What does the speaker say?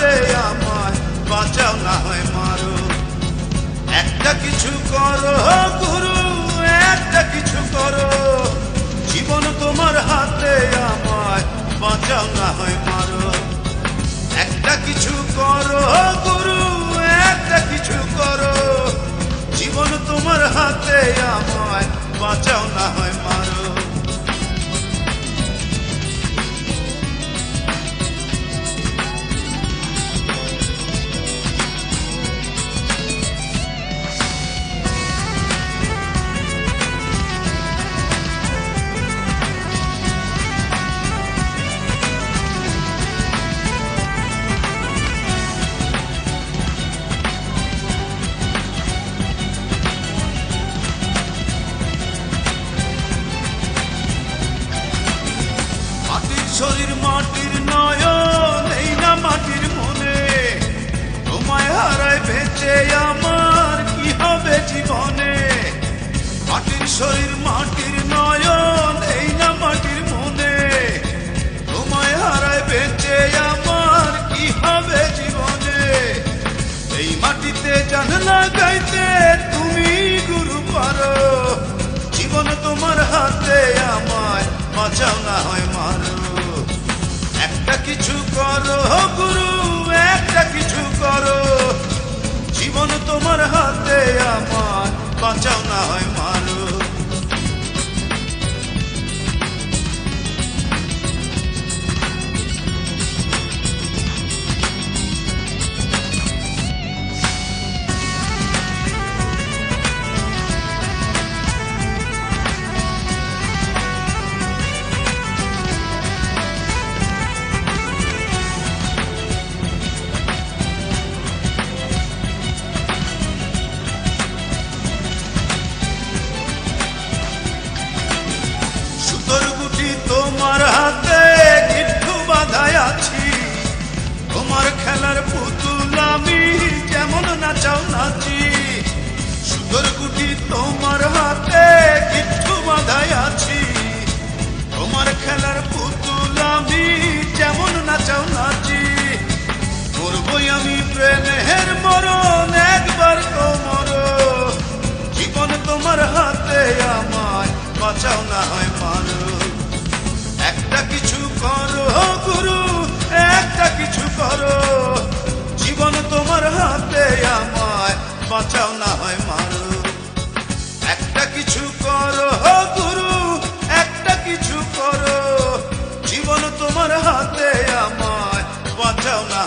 হাতে আমায় বাঁচাও না হয় মারো। একটা কিছু করো গুরু, একটা কিছু করো, জীবন তোমার হাতে আমায় বাঁচাও না হয় মারো। একটা কিছু করো গুরু, একটা কিছু করো, জীবন তোমার হাতে আমায় বাঁচাও না হয় মারো। শরীর মাটির নয়ন, এই না মাটির মনে, তোমায় হারায় বেঁচে আমার কি হবে জীবনে। মাটির শরীর মাটির নয়ন, এই না মাটির মনে, তোমায় হারায় বেঁচে আমার কি হবে জীবনে। এই মাটিতে জান লাগাইতে তুমি গুরু পারো, জীবন তোমার হাতে আমায় বাঁচাও না হয় মারো। একটা কিছু করো গুরু, একটা কিছু করো, জীবন তোমার হাতে আমার বাঁচাও না হয় মারো। তোমার হাতে গিট্টু বাঁধায় আছি, তোমার খেলার পুতুল আমি যেমন নাচাও নাচি। সুতোর গুটি তোমার হাতে গিট্টু বাঁধায় আছি, তোমার খেলার পুতুল আমি যেমন নাচাও নাচি। মরবই আমি প্রেমের মরণ একবার তো মরো, জীবন তোমার হাতে আমায় বাঁচাও না হয় মারো। একটা কিছু করো গুরু, একটা কিছু করো, জীবন তোমার হাতে আমায় বাঁচাও না হয় মারো। একটা কিছু করো গুরু, একটা কিছু করো, জীবন তোমার হাতে আমায় বাঁচাও না